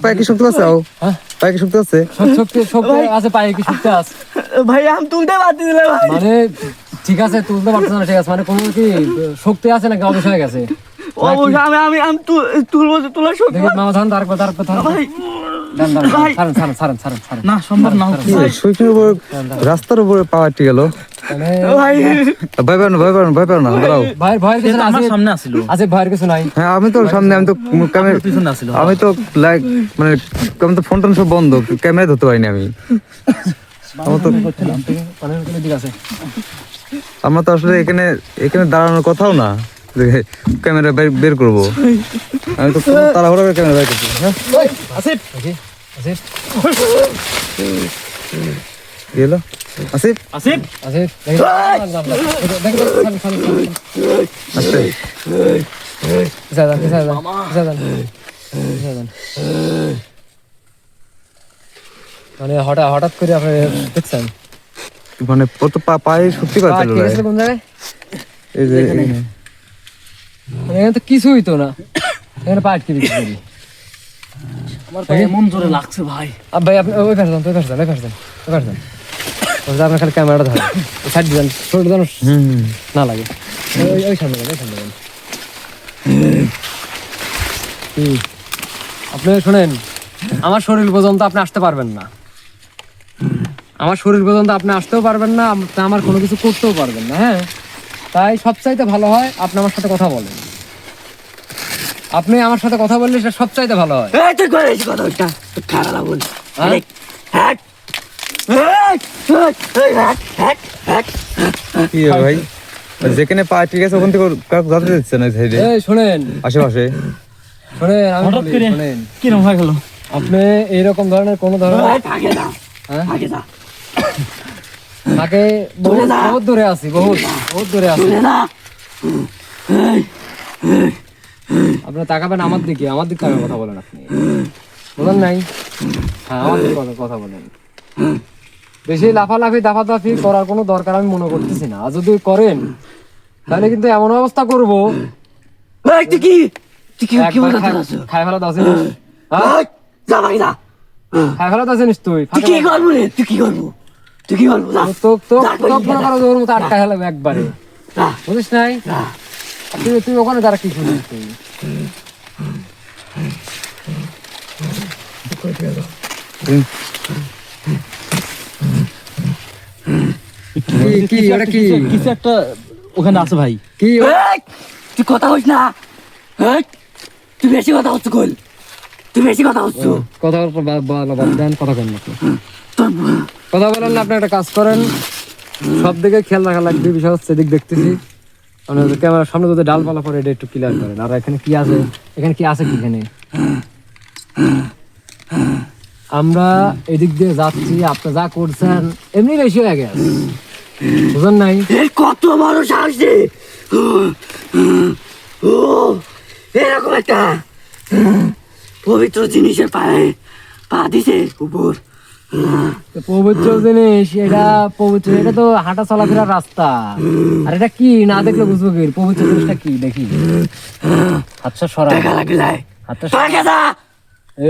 পায়ে কি শক্তি আছে? পায়ে কি শক্তি আছে? শক্তি আছে, পায়ে কি শক্তি আছে? ভাই আমি তুলতে পারছি না ভাই। মানে ঠিক আছে তুলতে পারছো না, ঠিক আছে, মানে কোনো কি শক্তি আছে নাকি অবশ হয়ে গেছে? আমি তুলবো, তোলার শক্তি মামা ধরেন, তারপর ভাই। না সম্ভব না, রাস্তার উপরে পাওয়া ঠিক গেল। ভয় পাও না, দাঁড়াও। ভয়ের কিছু না, আমার সামনে আসিল। আচ্ছা ভয়ের কিছু নাই। হ্যাঁ আমি তো সামনে, আমি তো ক্যামেরা পিছনে আসিল। আমি তো লাইক মানে আমি তো ফোন টোন সব বন্ধ, ক্যামেরা ধরতে পারিনি আমি। আমার তো আমরা তো আসলে এখানে দাঁড়ানোর কথাও না, ক্যামেরা বের করবো। আমি তো তাড়াহুড়া করে ক্যামেরা বের করছি। আসিফ গেল আসিফ আসিফ আসিফ মানে হঠাৎ করে আপনি দেখছেন মানে কত পায়ে সত্যি কথা কোন জায়গায়? এই যে এখানে তো কিছুই তো না, এখানে পা আটকে দিচ্ছি। আমার পায়ে মন জোরে লাগছে ভাই। ভাই আপনি ওই পাশে যান, আপনার খালি ক্যামেরাটা ধরেন, সাইড দেন, শরীর যেন না লাগে। ওই সামনে যান। আপনি শোনেন, আমার শরীর পর্যন্ত আপনি আসতে পারবেন না, আমার শরীর পর্যন্ত আপনি আসতেও পারবেন না, আমার কোনো কিছু করতেও পারবেন না। হ্যাঁ, তাই সবচাইতে ভালো হয় আপনি আমার সাথে কথা বলেন। আপনি আমার সাথে কথা বললে সেটা সবচাইতে ভালো হয়। ভাই যেখানে পা ঠিক আছে ওখান থেকে যাতে দিচ্ছে না সাইডে। শোনেন আশেপাশে শোনেন কিরম হয়ে গেল? আপনি এইরকম ধরনের কোন ধরনের তাকে বহুত দূরে আছি, বহুত দূরে আছি। আপনি তাকাবেন আমার দিকে তাকাবেন, কথা বলেন। আপনি বলেন নাই? হ্যাঁ, আমার দিকে কথা বলেন। বেশি দাফাদাফি করার কোনো দরকার আমি মনে করতেছি না। আর যদি করেন তাহলে কিন্তু এমন অবস্থা করবো, খাই ফেলা দাস তুই আটকা ফেলাম একবারে, বুঝিস নাই? তুই ওখানে দ্বারা কি শুনিস? কিছু একটা ওখানে আছে ভাই। কি তুই কথা হইস না, তুই বেশি কথা হচ্ছ, কথা বলেন না। আপনি একটা কাজ করেন, সব দিকে খেয়াল রাখা লাগবে। বিষয় হচ্ছে এদিক দেখতেছি, ক্যামেরার সামনে যদি ডালপালা পরে এটা একটু ক্লিয়ার করেন। আর এখানে কি আছে কি এখানে? আমরা এদিক দিয়ে যাচ্ছি, আপনি যা করছেন এমনি বেশি হয়ে গেছে, বুঝলেন নাই? কত বড় সাহস এরকম একটা পবিত্র জিনিসের পায়ে পা দিছে উপর। পবিত্র জিনিস, এটা পবিত্র, এটা তো হাঁটা চলাফেরার রাস্তা। আর এটা কি না দেখলে বুঝবো কি পবিত্র জিনিসটা কি? দেখি হাতটা সরা, হাতটা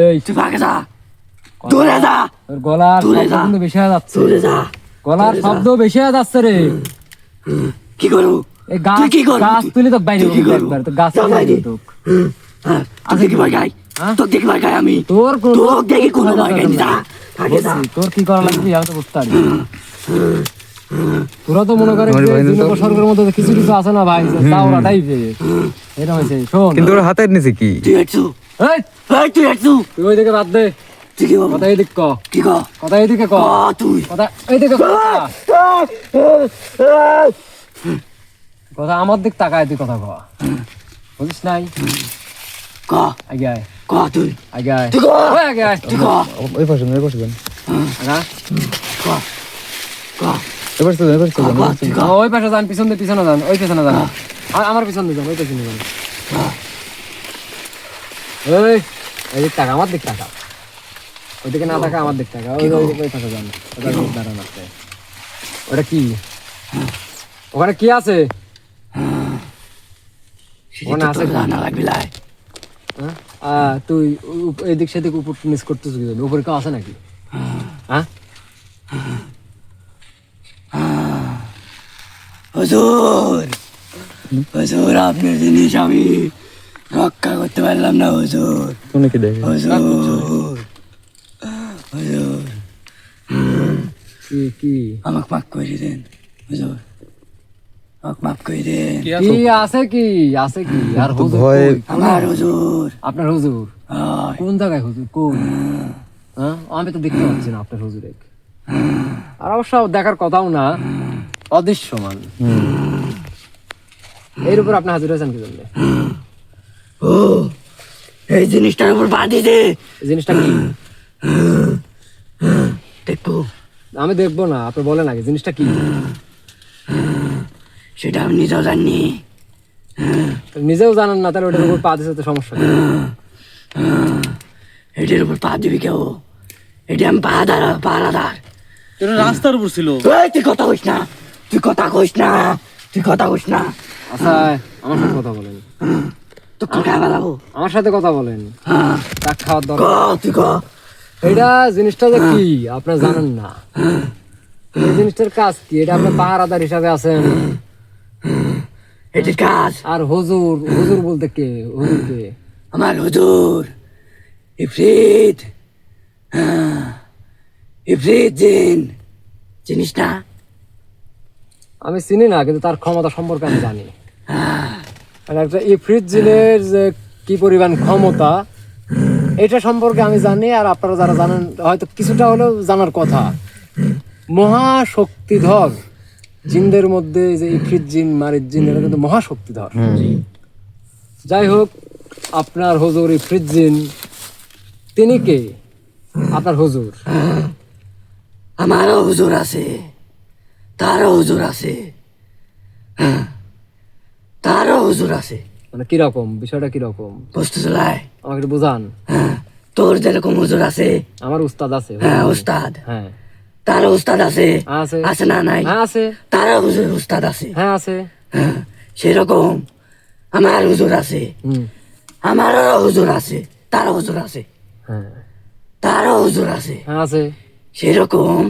এই তুই ভাগে যা, দূরে যা। গলার শব্দ কিন্তু বেশি হয়ে যাচ্ছে, গলার শব্দ বেশি হয়ে যাচ্ছে রে। কি করবো? এই গাছ তুলি তো বাইরে একবার, তো গাছ দেখি ভাই গাই, তোর দেখি ভাই গাই, আমি তোর দেখি কোনো ভাই গাই যা। তোর কি করা লাগবে আমি তো বুঝতে পারি। তোরা তো মনে করে স্বর্গের মধ্যে কিছু আছে না ভাই, চাওড়া টাইপের এটা হয়েছে। শোন, কিন্তু ওর হাতের নিচে কি? তুই ওই দিকে বাদ দে, কথা এই দিক ক, কথা এই দিকে ক, তুই কথা এই দিকে কথা আমার দিক তাকায়, তুই কথা ক, বুঝিস নাই? ক আগে আয়, ক তুই আগে আয়, আগে আয়, ওই পাশে যান, ওই পাশে যান, পিছনে যান, ওই পিছনে যান, আমার পিছনে যান, ওই পিছনে যান। এই দিক টাকা, আমার দিক টাকা, ওইদিকে না টাকা, আমার দিক টাকা, ওই টাকা যান, দাঁড়ান আপনি। ওটা কি, ওখানে কি আছে? ওখানে আছে জানা লাগবে লাই। তুই এদিক সেদিক উপর মিস করতেছিস কি জন্য? উপরে কেউ আছে নাকি? হ্যাঁ হুজুর, হুজুর আপনার জিনিস আমি রক্ষা করতে পারলাম না হুজুর। শুনে কি দেখে? হুজুর, হুজুর কি আমাকে মাফ করে দেন হুজুর, আমাকে মাফ করে দেন। কি আছে? কি আছে? কি আর হুজুর ভয়ে কই? আমার হুজুর, আপনার হুজুর হয়। কোন জায়গায়? হুজুর কোন? হ্যাঁ আমি তো দেখতে পাচ্ছি না আপনার হুজুরে। আর অবশ্য দেখার কথাও না, অদৃশ্যমান। এর উপর আপনি হাজির হয়েছেন কি জন্য? ও এই জিনিসটার উপর পা দিতে এই জিনিসটা কি? দেখবো, আমি দেখবো না, আপনি বলেন আগে জিনিসটা কি? সেটা আমি নিজেও জানি। নিজেও জানেন না, তাহলে ওটার উপর পা দিতে তো সমস্যা কি? এটার উপর পা দিবি কেউ? এটা আমি পাহারাদার। এটা রাস্তার উপর ছিল। এই, তুই কথা কইস না, তুই কথা কইস না, তুই কথা কইস না। আচ্ছা আমার সাথে কথা বলেন, তো কি খাবার লাগবো? আমার সাথে কথা বলেন। হ্যাঁ, টাক খাওয়ার ক, দরকার। তুই ক। এটা জিনিসটা যে কি আপনার জানেন না। এই জিনিসটার কাজ কি? এটা আপনি পাহারাদার হিসাবে আছেন। এটির কাজ আর হুজুর, হুজুর বলতে কে? হুজুর কে? আমার হুজুর ইফরিত, ইফরিত জিন, চিনিস না? আমি চিনি না, কিন্তু তার ক্ষমতা সম্পর্কে আমি জানি। আর একটা ইফরিত জিনের যে কি পরিমাণ ক্ষমতা, এটা সম্পর্কে আমি জানি। আর আপনারা যারা জানেন হয়তো কিছুটা হলেও জানার কথা। মহাশক্তিধর জিনদের মধ্যে যে ইফরিত জিন, মারিদ জিন, এরা কিন্তু মহাশক্তিধর। যাই হোক, আপনার হুজুর ইফরিত জিন, তিনি কে? আপনার হুজুর? আমারও হুজুর আছে, তারও হুজুর আছে, তারও হুজুর আছে। মানে কিরকম বিষয়টা? কিরকম বুঝতে চলাই? আমাকে একটু বোঝান। তোর যেরকম হুজুর আছে, আমার উস্তাদ আছে। হ্যাঁ উস্তাদ, হ্যাঁ তারও উস্তাদ আছে। আছে। আছে না? নাই? হ্যাঁ আছে। তারও হুজুর উস্তাদ আছে। হ্যাঁ আছে। হ্যাঁ, সেরকম আমার হুজুর আছে, হুম। আমারও হুজুর আছে, তারও হুজুর আছে, হ্যাঁ তারও হুজুর আছে। হ্যাঁ আছে। সেরকম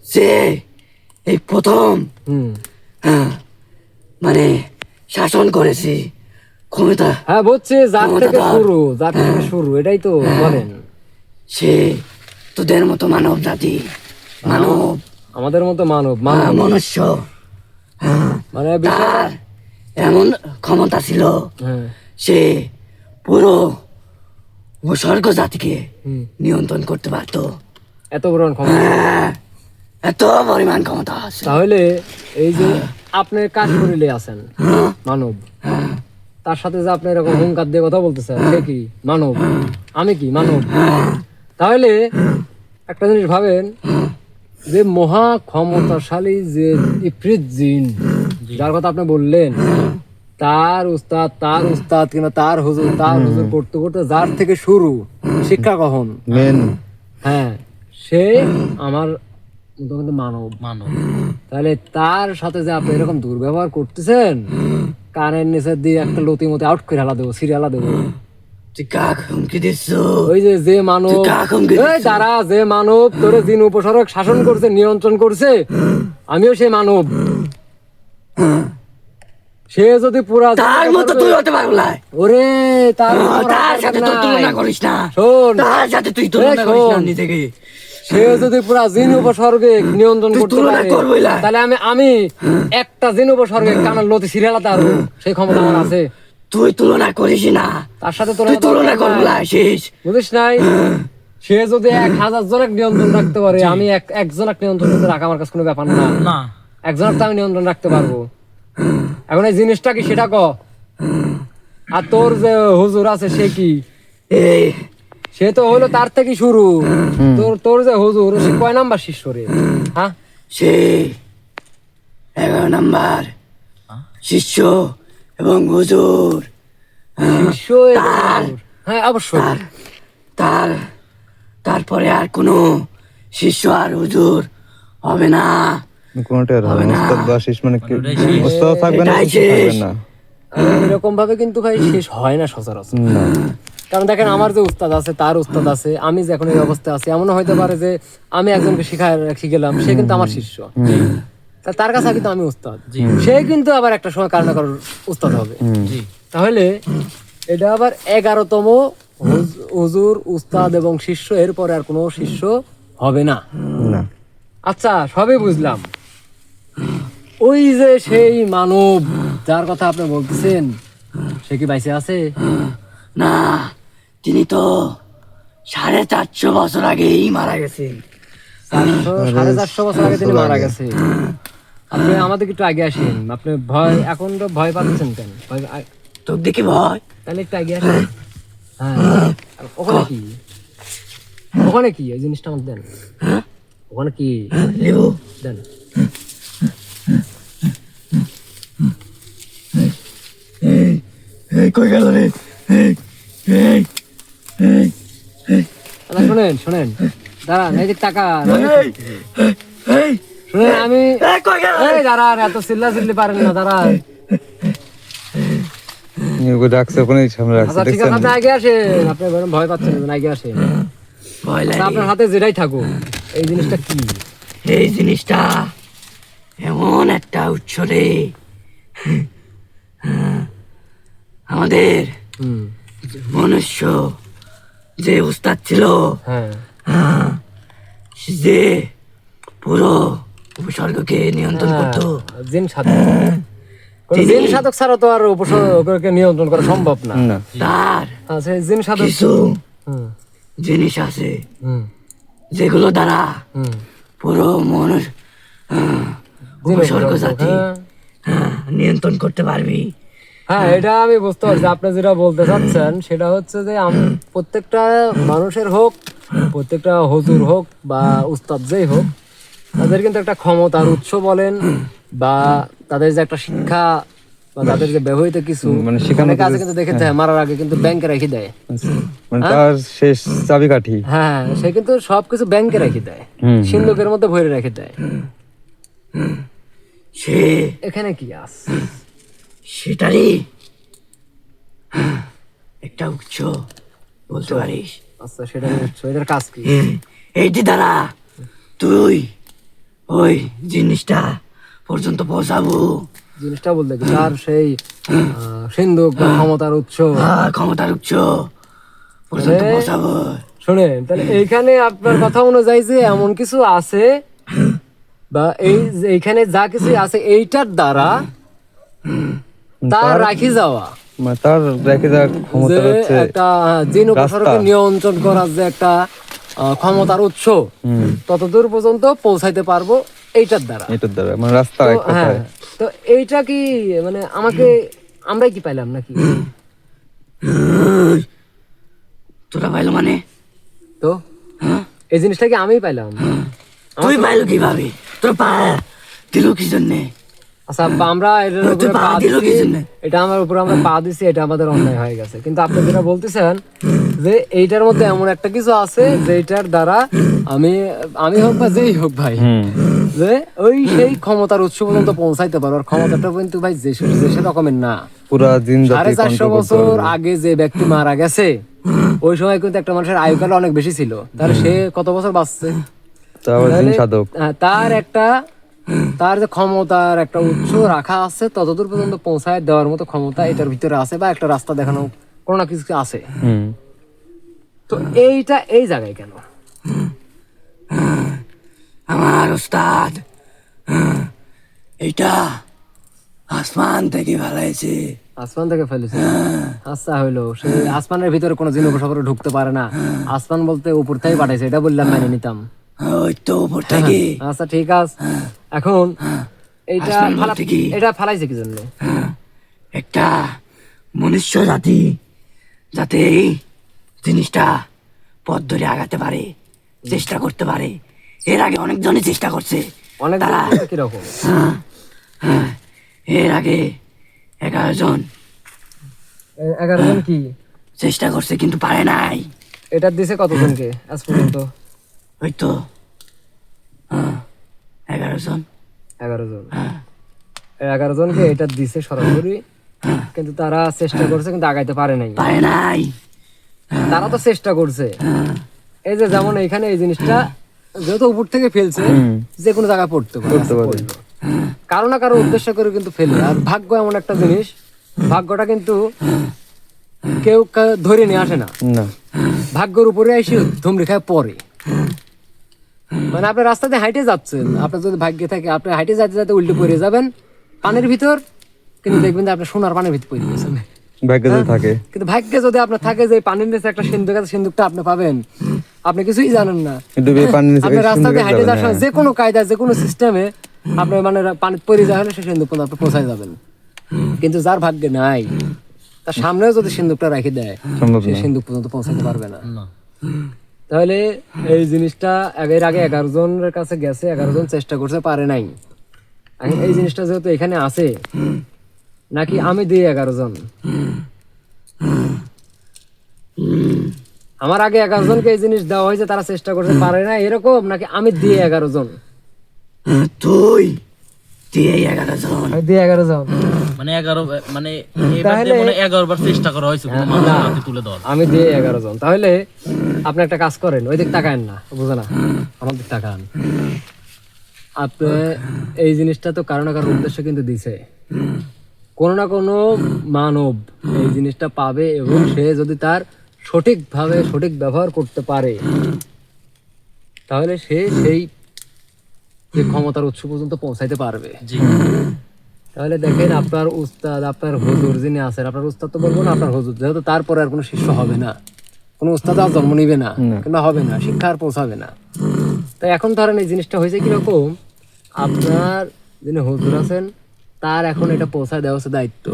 যে এই প্রথম হুম। মানে শাসন করেছে, ক্ষমতা, হ্যাঁ বুঝছি, যার থেকে ক্ষমতাধর। শুরু, যার থেকে শুরু, এটাই তো বলেন। সে তোদের মতো মানব জাতি, মানব, আমাদের মতো মানব, মানব মনুষ্য, মানে বিষয়টা। তার এমন ক্ষমতা ছিল, হ্যাঁ। সে পুরো স্বর্গ জাতিকে হুম। নিয়ন্ত্রণ করতে পারতো। এত বড় ক্ষমতা। হ্যাঁ, এত পরিমাণ ক্ষমতা আছে। তাহলে এই যে আপনি কাজ করিলে আছেন মানব, তার সাথে যে আপনি এরকম হুঙ্কার দিয়ে কথা বলতেছেন, সে কি মানব? আমি কি মানব? তাহলে একটা জিনিস ভাবেন, যে মহা ক্ষমতাশালী যে ইফরিত জিন, যার কথা আপনি বললেন, তার উস্তাদ কিংবা তার হুজুর করতে করতে যার থেকে শুরু শিক্ষা কখন? মেন হ্যাঁ, সে আমার মতো কিন্তু মানব। মানব তাহলে তার সাথে যে আপনি এরকম দুর্ব্যবহার করতেছেন, কানের নিচে দিয়ে একটা লতি মতো আউট করে হেলা দেবো, সিরিয়ালা দেবো। তুই কাক হুমকি দিচ্ছ? ওই যে মানব, তুই কাক হুমকি এই দিচ্ছ? তারা যে মানব তোরে জিন উপসর্গ শাসন করছে, নিয়ন্ত্রণ করছে, আমিও সেই মানব। সে যদি পুরা তার মতো তুই হতে পারবো না। ওরে তার তার সাথে তোর তুলনা করিস না। শোন, তার সাথে তুই তুলনা এই করিস না শোন। নিজেকে। সে যদি পুরা জিন উপসর্গে নিয়ন্ত্রণ তুই করতে তুলনা পারে, করবই না। তাহলে আমি একটা জিন উপসর্গে কানার লতি সিরিয়ালাতে আরো সেই ক্ষমতা আমার আছে। তুই তুলনা করিস না, তার সাথে তুই তুলনা করবো না। শেষ। বুঝিস নাই? সে যদি 1000 জনের নিয়ন্ত্রণ রাখতে পারে, আমি একজনের নিয়ন্ত্রণ করতে রাখা আমার কাছে কোনো ব্যাপার না। না। একজনের তো আমি নিয়ন্ত্রণ রাখতে পারবো। এখন এই জিনিসটা কি সেটা ক। আর তোর যে হুজুর আছে সে কি? এই সে তো হলো তার থেকে শুরু। তোর যে হুজুর, সে কয় নাম্বার শিষ্য রে? হ্যাঁ, সে 11 নাম্বার শিষ্য এবং হুজুর। শিষ্য এবং তার হুজুর। হ্যাঁ অবশ্যই। তার তারপরে আর কোনো শিষ্য আর হুজুর হবে না। কোনটা আর হবে না। উস্তাদ বা শিষ্য মানে কি উস্তাদ থাকবে না, এটাই শিষ্য থাকবে শেষ। না। এরকম ভাবে কিন্তু ভাই শেষ হয় না সচরাচর। না কারণ দেখেন আমার যে উস্তাদ আছে তার উস্তাদ আছে, আমি যে এখন এই অবস্থায় আছি এমনও হইতে পারে যে আমি একজনকে শিখে গেলাম, সে কিন্তু আমার শিষ্য, তার কাছে কিন্তু আমি উস্তাদ, সে কিন্তু আবার একটা সময় কারণ না কারণ উস্তাদ হবে। তাহলে এটা আবার 11তম হুজুর উস্তাদ এবং শিষ্য, এরপরে আর কোনো শিষ্য হবে না। না আচ্ছা সবই বুঝলাম, ওই যে সেই মানব যার কথা আপনি বলতেছেন সে কি বাইসে আছে? না, তিনি তো 450 বছর আগেই মারা গেছেন। 450 বছর আগে তিনি মারা গেছে। আপনি আমাদের একটু আগে আসেন, আপনি এখন তো ভয় পাচ্ছেন কেন? তোর দেখি ভয়? তাহলে একটু আগে আসেন। হ্যাঁ, আর ওখানে কি এই জিনিসটা আমাকে দেন, ওখানে কি লেবু দেন। এই কই গেল রে? এই শোনেন দাঁড়ান, এই যে টাকা এই এই শুনেন, আমি এই কই গেল? এই দাঁড়ান, এত চিল্লি পারেন না, দাঁড়ান। নিয়োগ রাখছে ওখানে সামনে রাখছে, আচ্ছা ঠিক আছে, দেখছেন? আপনি আগে আসেন, আপনি বরং ভয় পাচ্ছেন না, আগে আসেন। ভয় তা লাগে। আপনার হাতে যেটাই থাকুক, এই জিনিসটা কি? এই জিনিসটা এমন একটা উৎস রে, আমাদের হুম, মনুষ্য যে উস্তাদ ছিল, হ্যাঁ যে পুরো উপসর্গকে নিয়ন্ত্রণ করতো, জিন সাধক। কোনো জিন সাধক ছাড়া তো আর উপসর্গকে নিয়ন্ত্রণ করা সম্ভব না। না তার আচ্ছা জিন সাধক। কিছু হুম জিনিস আছে হুম যেগুলো দ্বারা হুম, পুরো মনুষ্য উপসর্গ জাতি হ্যাঁ। নিয়ন্ত্রণ করতে পারবি। হ্যাঁ এটা আমি বুঝতে পারছি, আপনি যেটা বলতে চাচ্ছেন সেটা হচ্ছে যে প্রত্যেকটা মানুষের হোক, প্রত্যেকটা হুজুর হোক বা উস্তাদ যেই হোক, তাদের কিন্তু একটা ক্ষমতার উৎস বলেন বা তাদের যে একটা শিক্ষা বা তাদের যে ব্যবহৃত কিছু মানে শেখানোর অনেকে আছে কিন্তু দেখে যায় মারার আগে কিন্তু ব্যাংকে রেখে দেয়। মানে তার শেষ চাবিকাঠি। হ্যাঁ সে কিন্তু সবকিছু ব্যাংকে রেখে দেয়, সিন্ধুকের মধ্যে ভরে রেখে দেয়। সে এখানে কি আছে? সেটারই একটা উৎস বলতে পারিস। আচ্ছা সেটা উৎস, এটার কাজ কি? এইটি দ্বারা তুই ওই জিনিসটা পর্যন্ত পৌঁছাবো। জিনিসটা বলতে কি তার সেই সিন্ধুক বা ক্ষমতার উৎস। ক্ষমতার উৎস পর্যন্ত এ, পৌঁছাবো। শোনেন তাহলে এইখানে আপনার কথা অনুযায়ী যে এমন কিছু আছে বা এইখানে যা কিছু আছে এইটার দ্বারা তার রাখি যাওয়া, মানে তার রেখে দেওয়ার ক্ষমতা যে হচ্ছে একটা জিন উপসর্গকে নিয়ন্ত্রণ করার যে একটা ক্ষমতার উৎস, ততদূর পর্যন্ত পৌঁছাইতে পারবো এইটার দ্বারা। এটার দ্বারা মানে রাস্তা তো এক হ্যাঁ, কথায়। তো এইটা কি মানে আমাকে আমরাই কি পাইলাম নাকি? তোরা পাইলো মানে? তো এই জিনিসটা কি আমিই পাইলাম? তুই পাইলো কিভাবে? তোর পা দিল কি জন্যে? আচ্ছা আমরা এটার উপরে পা পা দিল কি দিছি, জন্যে? এটা আমার উপরে আমরা পা দিছি, এটা আমাদের অন্যায় হয়ে গেছে। কিন্তু আপনি যেটা বলতেছেন যে এইটার মধ্যে এমন একটা কিছু আছে যেটার দ্বারা আমি হোক বা যেই হোক ভাই, যে ওই সেই ক্ষমতার উৎস পর্যন্ত পৌঁছাইতে পারো। আর ক্ষমতাটা কিন্তু ভাই যে রকমের না। পুরা দিন জাতি 450 বছর আগে যে ব্যক্তি মারা গেছে ওই সময় কিন্তু একটা মানুষের আয়ুকাল অনেক বেশি ছিল, তাহলে সে কত বছর বাঁচছে? তারপর দিন সাধক। তার যে ক্ষমতার একটা উৎস রাখা আছে ততদূর পর্যন্ত পৌঁছায় দেওয়ার মতো ক্ষমতা এটার ভিতরে আছে, বা একটা রাস্তা দেখানো কোনো না কিছু আছে। তো এইটা এই জায়গায় কেন? আমার ওস্তাদ এটা আসমান থেকে ভালাইছে। আসমান থেকে ফেলেছে? আচ্ছা হইলো, সে আসমানের ভিতরে কোনো জিন উপসাগরে ঢুকতে পারে না, আসমান বলতে উপর থেকে পাঠাইছে, এটা বললাম মেনে নিতাম। ওই তো উপর থেকে। আচ্ছা ঠিক আছে, এখন এইটা আসমান বলতে কি? এটা ফালাইছে কি জন্য? একটা মনুষ্য জাতি যাতে এই জিনিসটা পথ ধরে আগাতে পারে, চেষ্টা করতে পারে। এর আগে অনেকজনই চেষ্টা করছে। অনেক তারা কিরকম? এর আগে 11 জন 11 জন কি? চেষ্টা করছে কিন্তু পারে নাই। এটা দিছে কতজনকে আজ পর্যন্ত? ওই তো 11 জন। 11 জন। 11 জনকে এটা দিছে সরাসরি, কিন্তু তারা চেষ্টা করছে কিন্তু আগাইতে পারে নাই। পারে নাই। তারা তো চেষ্টা করছে। এই যে যেমন এখানে এই জিনিসটা যেহেতু উপর থেকে ফেলছে, যে কোনো জায়গায় পড়তে পারে, কারো না কারো উদ্দেশ্য করে কিন্তু ফেলে। আর ভাগ্য এমন একটা জিনিস, ভাগ্যটা কিন্তু কেউ ধরে নিয়ে আসে না, ভাগ্যের উপরে এসে ধুমরি খায় পরে। মানে আপনি রাস্তা দিয়ে হাইটে যাচ্ছেন, আপনার যদি ভাগ্যে থাকে আপনি হাইটে যাতে যাতে উল্টে পড়ে যাবেন পানির ভিতর, কিন্তু দেখবেন যে আপনি সোনার পানির ভিতর পড়ে গেছেন। ভাগ্যে যদি থাকে, কিন্তু ভাগ্যে যদি আপনার থাকে যে পানির নিচে একটা সিন্ধুক আছে, সিন্ধুকটা আপনি পাবেন, আপনি কিছুই জানেন না। আপনি রাস্তা দিয়ে হাইটে যাওয়ার সময় যে কোনো কায়দায় যে কোনো সিস্টেমে আপনি মানে পানি পড়ে যাবেন, সে সিন্ধুক পর্যন্ত আপনি পৌঁছায় যাবেন। কিন্তু যার ভাগ্যে নাই, তার সামনেও যদি সিন্ধুকটা রেখে দেয়, সে সিন্ধুক পর্যন্ত পৌঁছাতে পারবে না। তাহলে এই জিনিসটা এর আগে 11 জনের কাছে গেছে, 11 জন চেষ্টা করতে পারে নাই। এই জিনিসটা যেহেতু এখানে আছে, নাকি আমি দিই 11 জন? আমার আগে 11 জনকে এই জিনিস দেওয়া হয়েছে, তারা চেষ্টা করতে পারে না এরকম, নাকি আমি দিই 11 জন? তুই দিয়ে 11 জন। আমি দিই 11 জন। মানে 11 মানে এবার দিয়ে মনে হয় 11 বার চেষ্টা করা হয়েছে কোনো মানুষ হাতে তুলে দেওয়ার। আমি দিই 11 জন। তাহলে আপনি একটা কাজ করেন, ওই দিক তাকায়েন না, বুঝে না, আমার দিক তাকান। আপনি এই জিনিসটা তো কারো না কারো উদ্দেশ্য কিন্তু দিছে, কোনো না কোনো মানব এই জিনিসটা পাবে, এবং সে যদি তার সঠিকভাবে সঠিক ব্যবহার করতে পারে, তাহলে সে সেই যে ক্ষমতার উৎস পর্যন্ত পৌঁছাইতে পারবে। তাহলে দেখেন, আপনার উস্তাদ, আপনার হুজুর যিনি আছেন, আপনার উস্তাদ তো বলবো না, আপনার হুজুর, যেহেতু তারপরে আর কোনো শিষ্য হবে না, কোনো উস্তাদ আর জন্ম নিবে না, কিংবা হবে না, শিক্ষা আর পৌঁছাবে না। তাই এখন ধরেন এই জিনিসটা হয়েছে কিরকম, আপনার যিনি হুজুর আছেন তার এখন এটা পৌঁছায় দেওয়া হচ্ছে দায়িত্ব।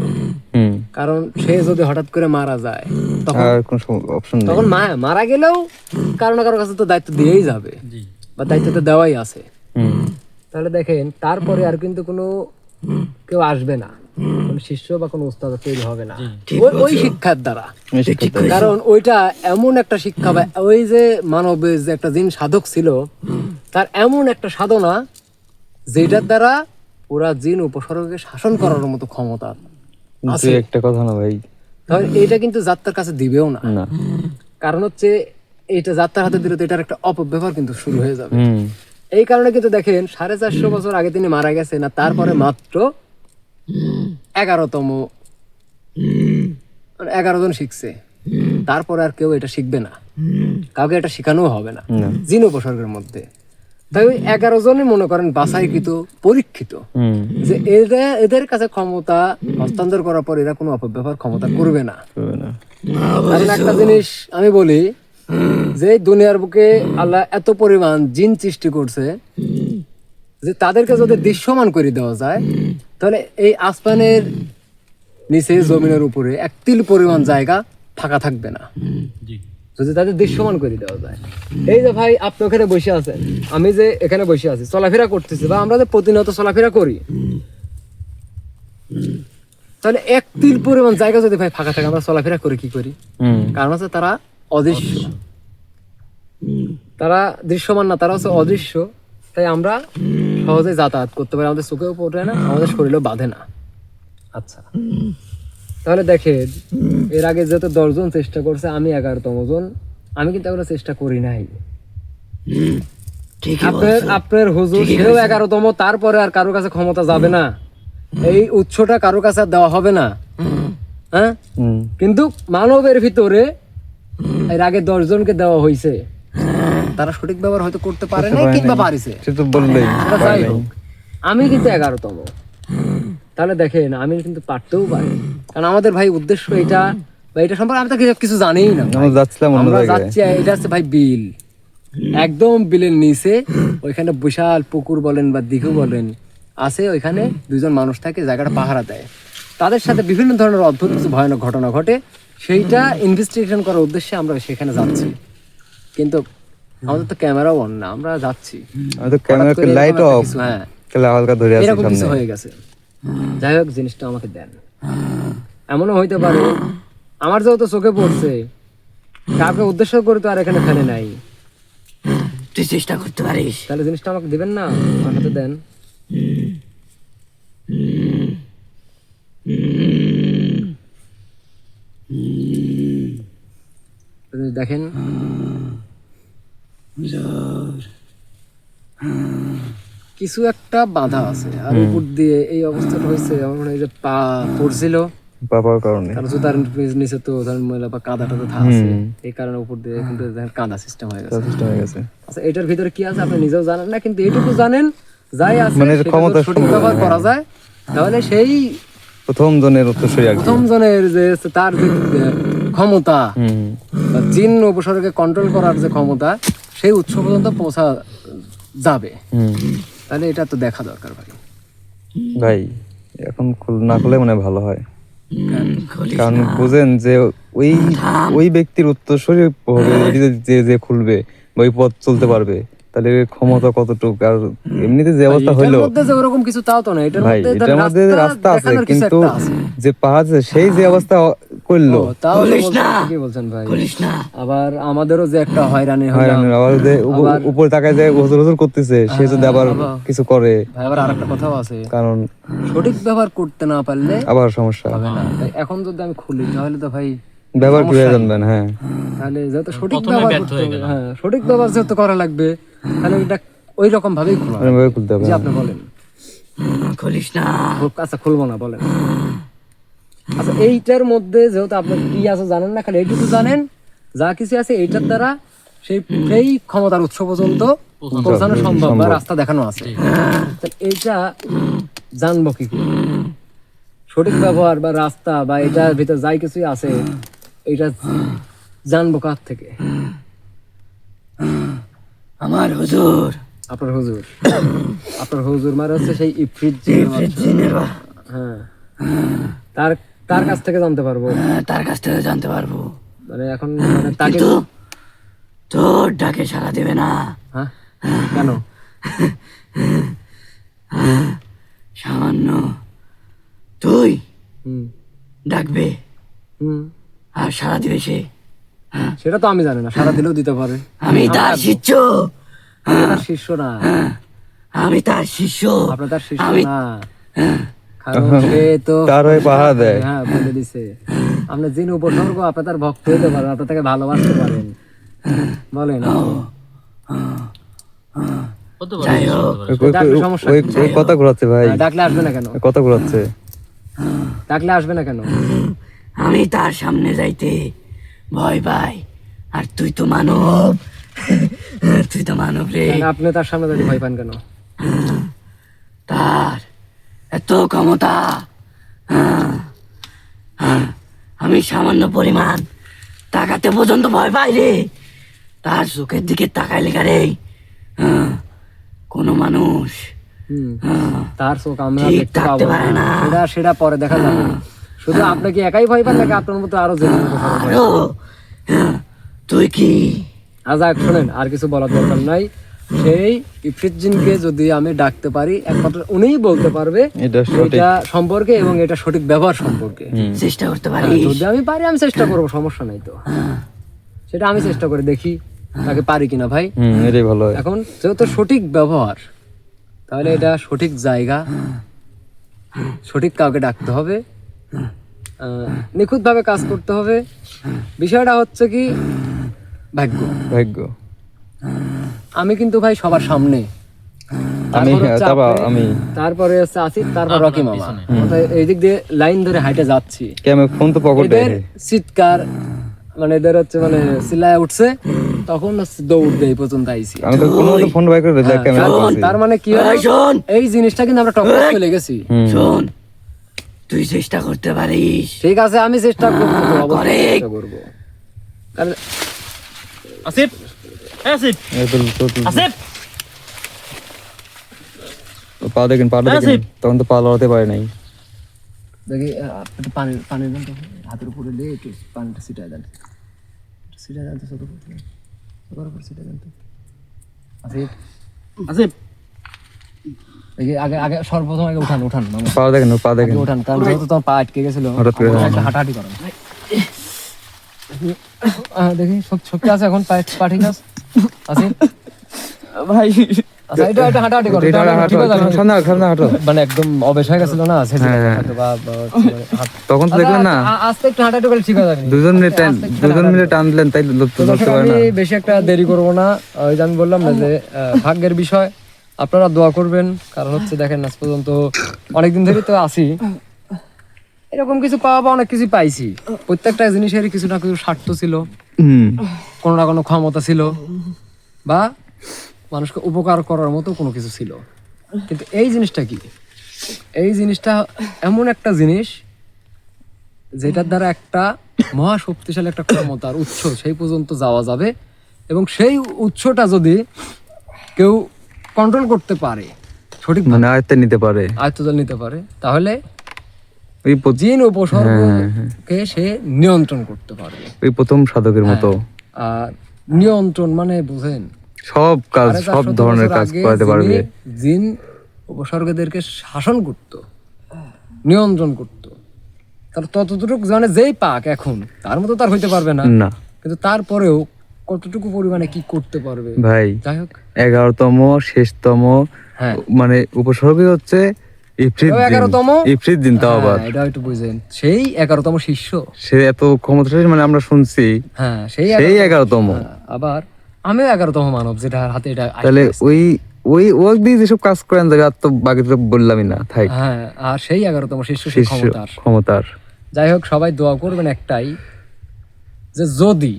কারণ সে যদি হঠাৎ করে মারা যায়, তখন মারা গেলেও কারো না কারো কাছে তো দায়িত্ব দিয়েই যাবে, বা দায়িত্ব তো দেওয়াই আছে। তাহলে দেখেন, তারপরে আর কিন্তু কোনো কেউ আসবে না, কোন শিষ্য বা কোনো উস্তাদ তৈরি হবে না ওই শিক্ষার দ্বারা। কারণ ওইটা এমন একটা শিক্ষা, বা ওই যে মানবের যে একটা জিন সাধক ছিল, তার এমন একটা সাধনা যেটার দ্বারা পুরা জিন উপসর্গকে শাসন করার মতো ক্ষমতা আছে। একটা কথা না ভাই, তাহলে এটা কিন্তু যাত্রার কাছে দিবেও না। কারণ হচ্ছে এইটা যাত্রার হাতে দিলে তো এটার একটা অপব্যবহার কিন্তু শুরু হয়ে যাবে। এই কারণে কিন্তু দেখেন 450 বছর আগে তিনি মারা গেছে না, তারপরে মাত্র 11 জন শিখছে। তারপরে আর কেউ এটা শিখবে না, কাউকে এটা শেখানো হবে না জিন উপসর্গের মধ্যে। তাই 11 জনই মনে করেন বাছাইকৃত, পরীক্ষিত, যে এদের কাছে ক্ষমতা হস্তান্তর করার পর এরা কোনো অপব্যবহার ক্ষমতা করবে না। কারণ একটা জিনিস আমি বলি, যে দুনিয়ার বুকে আল্লাহ এত পরিমাণ জিন সৃষ্টি করছে, যে তাদেরকে যদি দৃশ্যমান করে দেওয়া যায়, তাহলে এই আসমানের নিচে জমিনের উপরে এক তিল পরিমাণ জায়গা ফাঁকা থাকবে না, যদি তাদের দৃশ্যমান করে দেওয়া যায়। এই যে ভাই, আপনি ওখানে বসে আছেন, আমি যে এখানে বসে আছি, চলাফেরা করতেছি, বা আমরা যে প্রতিনিয়ত চলাফেরা করি, তাহলে এক তিল পরিমাণ জায়গা যদি ভাই ফাঁকা থাকে, আমরা চলাফেরা করি কি করি? কারণ হচ্ছে তারা অদৃশ্য, তারা দৃশ্যমান না, তারা হচ্ছে অদৃশ্য। তাই আমরা সহজে যাতায়াত করতে পারি, আমাদের চোখেও পড়ে না, আমাদের শরীরেও বাঁধে না। আচ্ছা, তাহলে দেখেন, এর আগে যেহেতু 10 জন চেষ্টা করছে, আমি 11তম জন, আমি কিন্তু এখনো চেষ্টা করি নাই। আপনার হুজুর সেও 11তম, তারপরে আর কারোর কাছে ক্ষমতা যাবে না, এই উৎসটা কারোর কাছে দেওয়া হবে না। হ্যাঁ, কিন্তু মানবের ভিতরে এর আগে 10 জনকে দেওয়া হয়েছে, তারা সঠিক ব্যবহার হয়তো করতে পারে না, কিংবা পারিছে, যাই হোক, আমি কিন্তু 11তম। তাহলে দেখেন, আমি কিন্তু পারতেও পারি, কারণ আমাদের ভাই উদ্দেশ্য এটা, বা এটা সম্পর্কে আমি তো কিছু জানিই না। আমরা যাচ্ছি, এটা হচ্ছে ভাই বিল, একদম বিলের নিচে, ওইখানে বিশাল পুকুর বলেন বা দিঘু বলেন আছে, ওইখানে 2 জন মানুষ থাকে, জায়গাটা পাহারা দেয়, তাদের সাথে বিভিন্ন ধরনের অদ্ভুত কিছু ভয়ানক ঘটনা ঘটে, সেইটা ইনভেস্টিগেশন করার উদ্দেশ্যে আমরা সেখানে যাচ্ছি। কিন্তু আমাদের তো ক্যামেরাও অন না, আমরা যাচ্ছি, এরকম কিছু হয়ে গেছে। যাই হোক, জিনিসটা আমাকে দেন। এমনও হইতে পারে আমার যেহেতু চোখে পড়ছে, কাউকে উদ্দেশ্য করে তো আর এখানে ফেলে নাই। তুই চেষ্টা করতে পারিস। তাহলে জিনিসটা আমাকে দিবেন না, আমার হাতে দেন। আপনি দেখেন কিছু একটা বাধা আছে, আর উপর দিয়ে এই অবস্থাটা হয়েছে। আমার মনে হয় যে পা পড়ছিল, বাবার কারণে। কারণ জুতার নিচে তো ধরেন ময়লা বা কাদা টাদা আছে, এই কারণে উপর দিয়ে কিন্তু দেখেন কাদা সিস্টেম হয়ে গেছে। যথেষ্ট হয়ে গেছে। আচ্ছা, এটার ভিতরে কি আছে আপনি নিজেও জানেন না, কিন্তু এইটুকু জানেন যাই আছে মানে সেটা ক্ষমতা যদি সঠিক ব্যবহার করা যায়, তাহলে সেই প্রথম জনের উত্তরসূরি আর কি। প্রথম জনের যে তার যে ক্ষমতা বা জিন উপসর্গকে কন্ট্রোল করার যে ক্ষমতা, সেই উৎস পর্যন্ত পৌঁছা যাবে। তাহলে এটা তো দেখা দরকার ভাই। ভাই এখন না খুলে মানে ভালো হয়, কারণ বুঝেন যে ওই ব্যক্তির উত্তরসূরি হবে, যে যে খুলবে বা ওই পথ চলতে পারবে, তাহলে ক্ষমতা কতটুকু। আর এমনিতে যে অবস্থা হইলো এটার মধ্যে যে ওরকম কিছু তাও তো না, এটার ভাই, মধ্যে এটার মধ্যে রাস্তা আছে, দেখানোর কিছু কিন্তু একটা আছে। যে পাহাড় সেই যে অবস্থা করলো, ও, তাও তো ঠিকই বলছেন ভাই। আবার আমাদেরও যে একটা হয়রানি হলো হয়রানির আবার যে উপর তাকায় যে হুজুর হুজুর করতেছে, সে যদি আবার কিছু করে, ভাই, আবার আরেকটা কথাও আছে, কারণ সঠিক ব্যবহার করতে না পারলে আবার সমস্যা হবে না। তাই এখন যদি আমি খুলি তাহলে তো ভাই ব্যবহার করে জানবেন। হ্যাঁ, তাহলে যেহেতু সঠিক ব্যবহার করতে হবে, হ্যাঁ সঠিক ব্যবহার যেহেতু করা লাগবে, তাহলে এটা ওই রকম ভাবেই খোলা লাগবে। এভাবে খুলতে হবে। জি, আপনি বলেন। খুলিস না। আচ্ছা, খুলবো না, বলেন। আচ্ছা, এইটার মধ্যে যেহেতু আপনি কি আছে জানেন না, খালি এইটুকু জানেন, যা কিছু আছে এইটার দ্বারা সেই ক্ষমতার উৎস পর্যন্ত পৌঁছানো সম্ভব বা রাস্তা দেখানো আছে। তাহলে এইটা জানবো কি করে? সঠিক ব্যবহার বা রাস্তা বা এটার ভিতর যাই কিছুই আছে, এইটা জানবো কার থেকে? আমার হুজুর। আপনার হুজুর? আপনার হুজুর মানে হচ্ছে সেই ইফরিত জিনের হ্যাঁ, তার কাছ থেকে জানতে পারবো। তার কাছ থেকে জানতে পারবো। মানে এখন মানে তাকে কিন্তু তোর ডাকে সাড়া দেবে না। হ্যাঁ, কেন? সামান্য তুই হুম ডাকবে হুম আর সাড়া দিবে সে। সেটা তো আমি জানি না, সারা দিলেও দিতে পারে। আমি তার শিষ্য। আমি তার শিষ্য না। আমি তার শিষ্য। আপনার তার শিষ্য আমি না, কারণ সে তো তার হয়ে পাহারা দেয়। হ্যাঁ, বলে দিছে আপনি জিন উপসর্গ, আপনি তার ভক্ত হতে পারেন, আপনি তাকে ভালোবাসতে পারেন। বলেন হতে পারে, যাই হোক, ডাকলে সমস্যা কি? ওই কথা ঘোরাচ্ছে ভাই, ডাকলে আসবে না কেন? কথা ঘোরাচ্ছে। ডাকলে আসবে না কেন? আমি তার সামনে যাইতে ভয় পাই। আর তুই তো মানব। তুই তো মানব রে। কেন আপনি তার সামনে দাঁড়িয়ে ভয় পান কেন? তার এত ক্ষমতা, আমি সামান্য পরিমাণ তাকাতে পর্যন্ত ভয় পাই রে। তার চোখের দিকে তাকাইলে রে কোনো মানুষ তার চোখ আমরা ঠিক দেখতে থাকতে পাবো পারে না, না। সেটা পরে দেখা যাবে। শুধু আপনাকে একাই ভয় পান নাকি আপনার মতো আরো জেনে আরো তুই কি? আজাক শোনেন, আর কিছু বলার দরকার নাই। সেই ইফরিত জিনকে যদি আমি ডাকতে পারি, একমাত্র উনিই বলতে পারবে এটা সঠিক। এটা সম্পর্কে এবং এটা সঠিক ব্যবহার সম্পর্কে। চেষ্টা করতে পারি? যদি আমি পারি আমি চেষ্টা করবো, সমস্যা নাই তো। সেটা আমি চেষ্টা করে দেখি তাকে পারি কিনা ভাই। এটাই ভালো হয়। এখন যেহেতু সঠিক ব্যবহার, তাহলে এটা সঠিক জায়গা, সঠিক কাউকে ডাকতে হবে, নিখুঁত ভাবে কাজ করতে হবে। বিষয়টা হচ্ছে কি ভাগ্য। ভাগ্য। আমি কিন্তু ভাই সবার সামনে, আমি তারপর হচ্ছে তারপর আপনি, আমি তারপরে হচ্ছে আসিফ, তারপর রকি মামা। অর্থাৎ এই দিক দিয়ে লাইন ধরে হাইটে যাচ্ছি। আমি ফোন তো পকেটে এদের চিৎকার মানে এদের হচ্ছে মানে চিল্লায় উঠছে, তখন হচ্ছে দৌড় দেয় পর্যন্ত আইছি। আমি তো কোনো মতে ফোন বাই করে দেখ ক্যামেরা করছি। তার মানে কি হলো? এই শোন, এই জিনিসটা কিন্তু আমরা টক্কর চলে গেছি। শোন, তুই চেষ্টা করতে পারিস। ঠিক আছে, আমি চেষ্টা করবো তো, অবশ্যই করে। চেষ্টা করবো। কারণ আসিফ, এই আসিফ, আসিফ, পা দেখেন, পা দেখেন, আসিফ। তখন তো পা লড়াতে পারে নাই। দেখি একটু পানি দেন তো, হাতের উপরে দিয়ে একটু পানিটা ছিটায় দেন, ছিটায় দেন তো, ছোট করে ছিটায় দেন তো। আসিফ, আসিফ, দেখি আগে সর্বপ্রথম আগে উঠান মামা, পা দেখেন, পা দেখেন। আগে উঠান, কারণ যেহেতু তোমার পা আটকে গেছিল, হঠাৎ করে একটা হাঁটাহাঁটি করেন। দেখি শক্তি আছে এখন, পা ঠিক আছে? আছে? ভাই আচ্ছা, এটা হাঁটাহাঁটি করো, এটা এটা হাঁটো, ঠিক আছে? সামনে হাঁটো। মানে একদম অবেশ হয়ে গেছিল না, সেদিন হ্যাঁ। হয়তো বা তখন তো দেখলেন না আস্তে একটু হাঁটাহাঁটি করলে ঠিক হয়ে যাবে। দুজন মিলে টান দিলেন, তাই লড়তে তো দর্শক, পারে আমি না। বেশি একটা দেরি করব না। ওই যে আমি বললাম না যে ভাগ্যের বিষয়, আপনারা দোয়া করবেন। কারণ হচ্ছে দেখেন আজ পর্যন্ত অনেকদিন ধরে তো আছি, এরকম কিছু পাওয়া বা অনেক কিছু পাইছি। প্রত্যেকটা জিনিসেরই কিছু না কিছু স্বার্থ ছিল, কোনো না কোনো ক্ষমতা ছিল, বা মানুষকে উপকার করার মতো কোনো কিছু ছিল। কিন্তু এই জিনিসটা কি? এই জিনিসটা এমন একটা জিনিস যেটার দ্বারা একটা মহা শক্তিশালী একটা ক্ষমতার উৎস সেই পর্যন্ত যাওয়া যাবে, এবং সেই উৎসটা যদি কেউ কন্ট্রোল করতে পারে, সঠিক মানে আয়ত্তে নিতে পারে আয়ত্তজাল নিতে পারে, তাহলে ওই জিন উপসর্গকে সে নিয়ন্ত্রণ করতে পারবে। ওই প্রথম সাধকের মতো আর নিয়ন্ত্রণ মানে বুঝেন, সব কাজ, 450 সব ধরনের বছর কাজ আগে করাতে পারবে। জিন উপসর্গদেরকে শাসন করত, নিয়ন্ত্রণ করত। তার ততটুকু মানে যেই পাক এখন তার মতো তার হইতে পারবে না, না কিন্তু তারপরেও কতটুকু পরিমাণে কি করতে পারবে। ভাই, যাই হোক, 11তম শেষতম হ্যাঁ, মানে উপসর্গই হচ্ছে ইফরিত জিন। 11তম ইফরিত জিন, তাও আবার এটা একটু বুঝেন, সেই 11তম শিষ্য। সে এত ক্ষমতাশালী, মানে আমরা শুনছি হ্যাঁ, সেই সেই 11তম। আবার আমিও 11তম মানব, যেটা হাতে এটা তাহলে ওই ওই ওয়াক দিয়ে যেসব কাজ করেন যাবে, আর তো বাকি তো বললামই না, থাক। হ্যাঁ, আর সেই 11তম শিষ্য, সেই শিষ্য ক্ষমতার। যাই হোক, সবাই দোয়া করবেন একটাই, যে যদি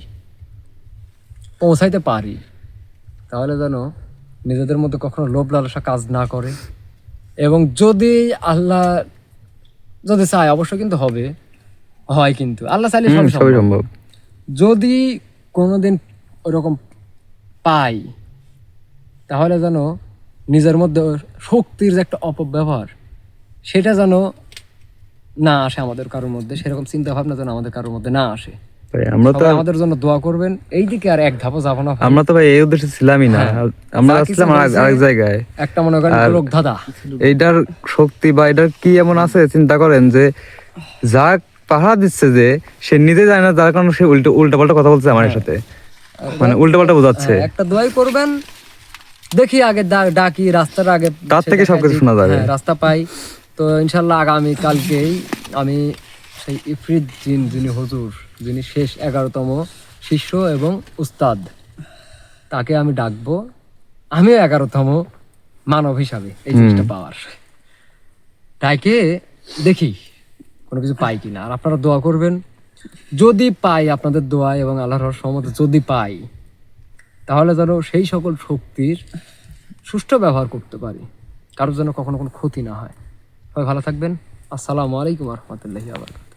পৌঁছাইতে পারি তাহলে যেন নিজেদের মধ্যে কখনো লোভ লালসা কাজ না করে, এবং যদি আল্লাহ যদি চায়, অবশ্যই কিন্তু হবে, হয়, কিন্তু আল্লাহ চাইলে সবই সবই সম্ভব। সম্ভব। যদি কোনোদিন ওরকম পাই, তাহলে যেন নিজের মধ্যে শক্তির যে একটা অপব্যবহার, সেটা যেন না আসে আমাদের কারোর মধ্যে, সেরকম চিন্তা ভাবনা যেন আমাদের কারোর মধ্যে না আসে। ভাই, আমরা তো সবাই আমাদের জন্য দোয়া করবেন। এই দিকে আর এক ধাপও যাবো না ভাই। আমরা তো ভাই এই উদ্দেশ্যে ছিলামই না, হ্যাঁ। আমরা যা কিছু আসলাম হয়েছে, আরেক জায়গায়। একটা মনে করেন লোক ধাঁধা, এইটার শক্তি বা এটার কি এমন আছে, চিন্তা করেন যে যা পাহারা দিচ্ছে, যে সে নিজে জানে না, যার কারণে সে উল্টা পাল্টা কথা বলছে আমার সাথে, মানে উল্টা পাল্টা বোঝাচ্ছে। একটা দোয়াই করবেন। দেখি আগে ডাকি রাস্তার আগে, তার থেকে সবকিছু শোনা যাবে। হ্যাঁ, রাস্তা পাই তো ইনশাল্লাহ আগামী কালকেই আমি সেই ইফরিত জিন, যিনি হুজুর, যিনি শেষ 11তম শিষ্য এবং উস্তাদ, তাকে আমি ডাকবো। আমিও 11তম মানব হিসাবে এই জিনিসটা পাওয়ার, তাকে দেখি কোনো কিছু পাই কিনা। আর আপনারা দোয়া করবেন, যদি পাই আপনাদের দোয়া এবং আল্লাহর সহমতে যদি পাই, তাহলে যেন সেই সকল শক্তির সুষ্ঠু ব্যবহার করতে পারি, কারোর যেন কখনো কোনো ক্ষতি না হয়। সবাই ভালো থাকবেন। আসসালামু আলাইকুম ওয়া রাহমাতুল্লাহি ওয়া বারাকাতুহু।